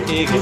ठीक है।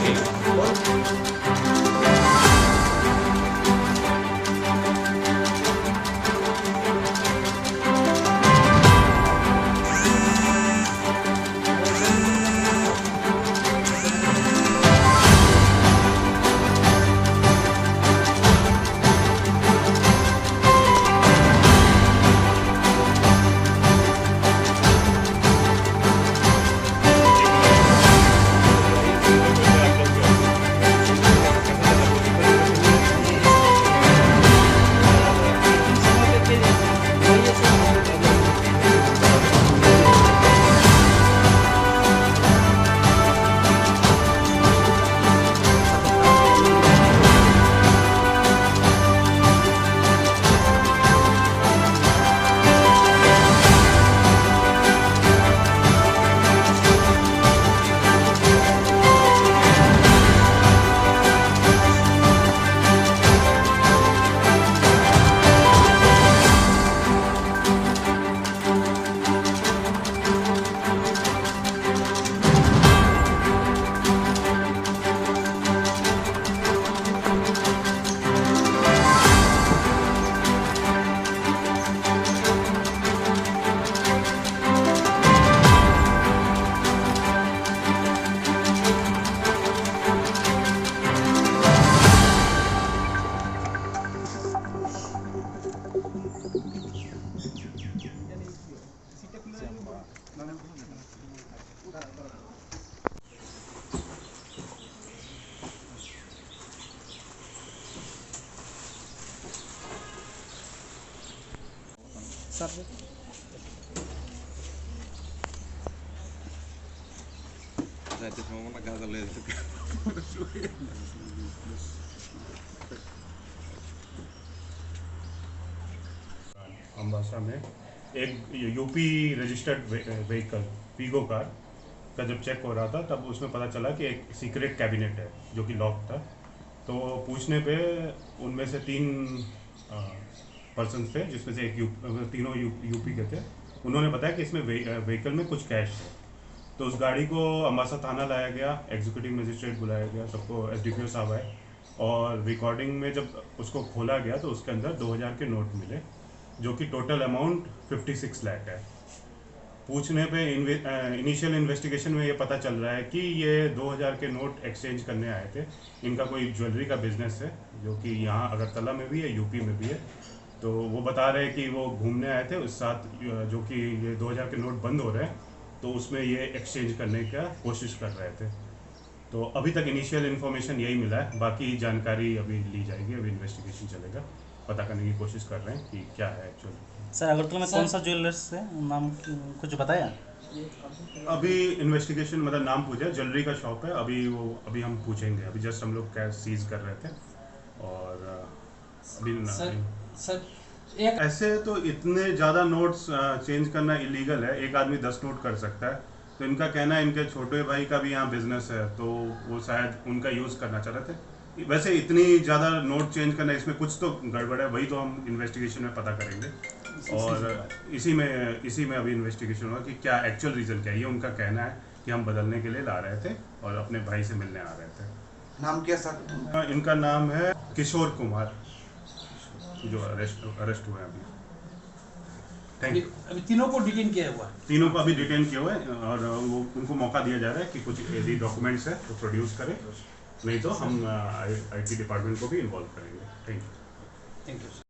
Sir Näitä se on monta kertaa lehdistöä. Ambassa में एक UP registered vehicle Vigo car का जब चेक हो रहा था तब उसमें पता चला कि एक सीक्रेट कैबिनेट है जो कि लॉक था। तो पूछने पे उनमें से 3 पर्सन थे, जिसमें से तीनों यूपी के थे। उन्होंने बताया कि इसमें व्हीकल में कुछ कैश है। तो उस गाड़ी को अम्बासा थाना लाया गया, एग्जीक्यूटिव मजिस्ट्रेट बुलाया गया, सबको एसडीपीओ साहब आए और रिकॉर्डिंग में जब उसको खोला गया तो उसके अंदर 2000 के नोट मिले, जो कि टोटल अमाउंट 56 लाख है। पूछने पे इनिशियल इन्वेस्टिगेशन में ये पता चल रहा है कि ये 2000 के नोट एक्सचेंज करने आए थे। इनका कोई ज्वेलरी का बिजनेस है जो कि यहाँ अगरतला में भी है, यूपी में भी है। तो वो बता रहे हैं कि वो घूमने आए थे उस साथ, जो कि ये 2000 के नोट बंद हो रहे हैं तो उसमें ये एक्सचेंज करने का कोशिश कर रहे थे। तो अभी तक इनिशियल इन्फॉर्मेशन यही मिला है, बाकी जानकारी अभी ली जाएगी, अभी इन्वेस्टिगेशन चलेगा, पता करने की कोशिश कर रहे हैं कि क्या है एक्चुअली। सर अगरतला में कौन सा ज्वेलर्स है, नाम कुछ बताया? अभी इन्वेस्टिगेशन मतलब नाम पूछा, ज्वेलरी का शॉप है, अभी हम पूछेंगे। अभी जस्ट हम लोग कैश सीज कर रहे थे और अभी सर एक ऐसे तो इतने ज़्यादा नोट्स चेंज करना इलीगल है, एक आदमी 10 नोट कर सकता है। तो इनका कहना है इनके छोटे भाई का भी यहाँ बिजनेस है, तो वो शायद उनका यूज़ करना चाह रहे थे। वैसे इतनी ज़्यादा नोट चेंज करना, इसमें कुछ तो गड़बड़ है, वही तो हम इन्वेस्टिगेशन में पता करेंगे। और इसी में अभी इन्वेस्टिगेशन होगा कि क्या एक्चुअल रीज़न क्या है। ये उनका कहना है कि हम बदलने के लिए ला रहे थे और अपने भाई से मिलने आ रहे थे। नाम क्या सर? इनका नाम है किशोर कुमार, जो अरेस्ट हुए अभी। Thank you. अभी तीनों को डिटेन किया हुआ है। तीनों को अभी डिटेन किया हुआ है और वो उनको मौका दिया जा रहा है कि कुछ यदि डॉक्यूमेंट्स है तो प्रोड्यूस करें, नहीं तो हम आईटी डिपार्टमेंट को भी इन्वॉल्व करेंगे। Thank you. Thank you.